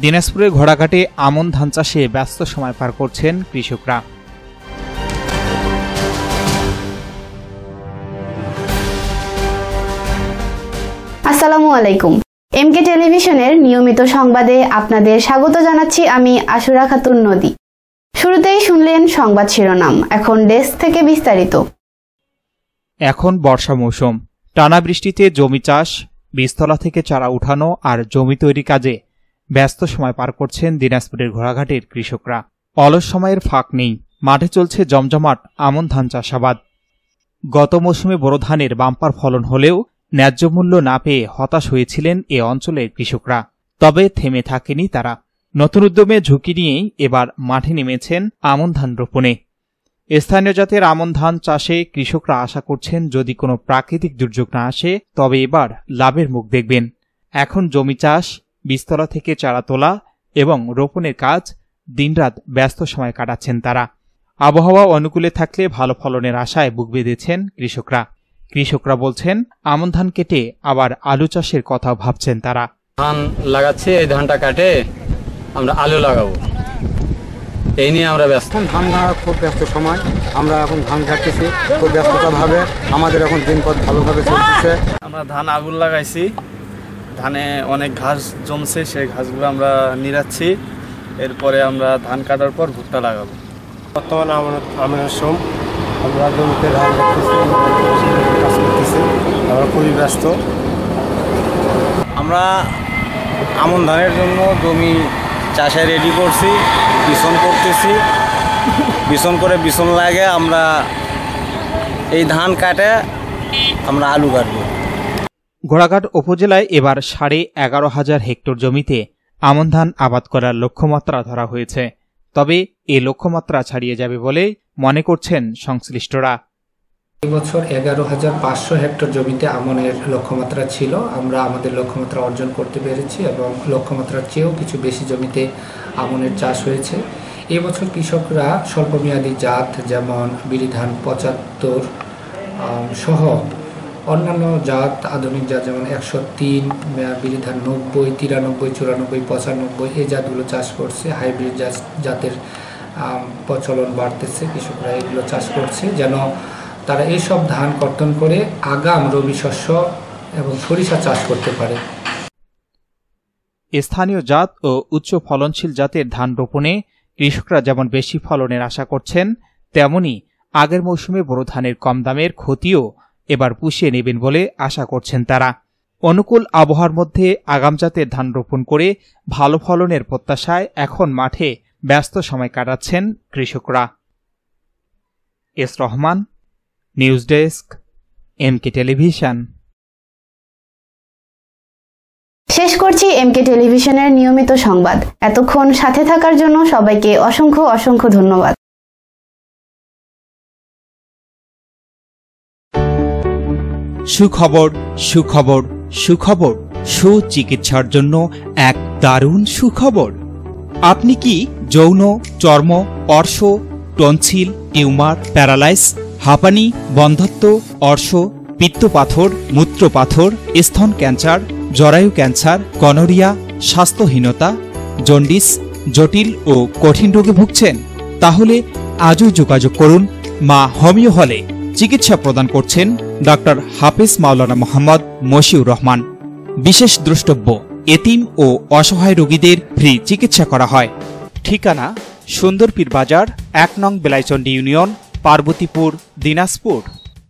দিনাজপুরের ঘোড়াঘাটে আমন ধান চাষে ব্যস্ত সময় পার করছেন কৃষকরা। আসসালামু আলাইকুম। এমকে টেলিভিশনের নিয়মিত সংবাদে আপনাদের স্বাগত জানাচ্ছি আমি আশুরা খাতুন নদী। শুরুতেই শুনলেন সংবাদ শিরোনাম, এখন ডেস্ক থেকে বিস্তারিত। এখন বর্ষা মৌসুম, টানা বৃষ্টিতে জমি চাষ, বীজতলা থেকে চারা উঠানো আর জমি তৈরি কাজে ব্যস্ত সময় পার করছেন দিনাজপুরের ঘোড়াঘাটের কৃষকরা। অলস সময়ের ফাঁক নেই, মাঠে চলছে জমজমাট আমন ধান চাষাবাদ। গত মৌসুমে বোরো ধানের বাম্পার ফলন হলেও ন্যায্য মূল্য না পেয়ে হতাশ হয়েছিলেন এ অঞ্চলের কৃষকরা। তবে থেমে থাকেনি তারা, নতুন উদ্যমে ঝুঁকি নিয়েই এবার মাঠে নেমেছেন আমন ধান রোপণে। স্থানীয় জাতের আমন ধান চাষে কৃষকরা আশা করছেন যদি কোনো প্রাকৃতিক দুর্যোগ না আসে তবে এবার লাভের মুখ দেখবেন। এখন জমি চাষ, বীজতলা থেকে চারা তোলা এবং রোপণের কাজ দিনরাত ব্যস্ত সময় কাটাচ্ছেন তারা। আবহাওয়া অনুকূলে থাকলে ভালো ফলনের আশায় বুক বেঁধেছেন কৃষকরা বলছেন আমন ধান কেটে আবার আলু চাষের কথা ভাবছেন তারা। ধান লাগাচ্ছি, এই ধানটা কাটে আমরা আলু লাগাবো, এই নিয়ে আমরা ব্যস্ত। ধান কাটা খুব ব্যস্ত সময়, আমরা এখন ধান কাটতেছি খুব ব্যস্ততাভাবে, আমাদের এখন দিনপথ ভালোভাবে চলতেছে। আমরা ধান আগুন লাগাইছি, ধানে অনেক ঘাস জমছে, সেই ঘাসগুলো আমরা নিড়াচ্ছি, এরপরে আমরা ধান কাটার পর ভুট্টা লাগাবো। বর্তমানে আমাদের শ্রম, আমরা জমিতে ধান কাটতেছি, কাজ করতেছি, আমরা খুবই ব্যস্ত। আমরা আমন ধানের জন্য জমি চাষে রেডি করছি, বিছন করতেছি, বিছন লাগে আমরা এই ধান কাটে আমরা আলু কাটবো। ঘোড়াঘাট উপজেলায় এবার 11,500 হেক্টর জমিতে আমন ধান আবাদ করার লক্ষ্যমাত্রা ধরা হয়েছে। তবে এ লক্ষ্যমাত্রা ছাড়িয়ে যাবে বলে মনে করছেন সংশ্লিষ্টরা। এবছর 11,500 হেক্টর জমিতে আমনের লক্ষ্যমাত্রা ছিল, আমরা আমাদের লক্ষ্যমাত্রা অর্জন করতে পেরেছি এবং লক্ষ্যমাত্রার চেয়েও কিছু বেশি জমিতে আমনের চাষ হয়েছে। এবছর কৃষকরা স্বল্পমেয়াদী জাত যেমন বিরি ধান 75 সহ অন্যান্য জাত, আধুনিক জাত যেমন 103, বিরি ধান 90, 93, 94, 95 এই জাতগুলো চাষ করছে। হাইব্রিড জাতের প্রচলন বাড়তেছে, কৃষকরা এগুলো চাষ করছে যেন তারা এইসব ধান কর্তন করে আগাম রবি শস্য এবং সরিষা চাষ করতে পারে। স্থানীয় জাত ও উচ্চ ফলনশীল জাতের ধান রোপণে কৃষকরা যেমন বেশি ফলনের আশা করছেন, তেমনি আগের মৌসুমে বোরো ধানের কম দামের ক্ষতিও এবার পুষিয়ে নেবেন বলে আশা করছেন তারা। অনুকূল আবহাওয়ার মধ্যে আগাম জাতের ধান রোপণ করে ভালো ফলনের প্রত্যাশায় এখন মাঠে ব্যস্ত সময় কাটাচ্ছেন কৃষকরা। S Rahman, news desk, MK television. শেষ করছি এমকে টেলিভিশনের নিয়মিত সংবাদ। এতক্ষণ সাথে থাকার জন্য সবাইকে অসংখ্য ধন্যবাদ। সুখবর, সুখবর, সুখবর, সুচিকিৎসার জন্য এক দারুণ সুখবর। আপনি কি যৌন, চর্ম, অর্শ, টনসিল, টিউমার, প্যারালাইস, হাঁপানি, বন্ধ্যাত্ব, অর্শ, পিত্তপাথর, মূত্রপাথর, স্তন ক্যান্সার, জরায়ু ক্যান্সার, গনোরিয়া, স্বাস্থ্যহীনতা, জন্ডিস, জটিল ও কঠিন রোগে ভুগছেন? তাহলে আজই যোগাযোগ করুন মা হোমিও হলে। চিকিৎসা প্রদান করছেন ডক্টর হাফেজ মাওলানা মোহাম্মদ মশিউর রহমান। বিশেষ দ্রষ্টব্য, এতিম ও অসহায় রোগীদের ফ্রি চিকিৎসা করা হয়। ঠিকানা সুন্দরপীর বাজার, 1 নং বেলাইচন্ডী ইউনিয়ন, পার্বতীপুর, দিনাজপুর।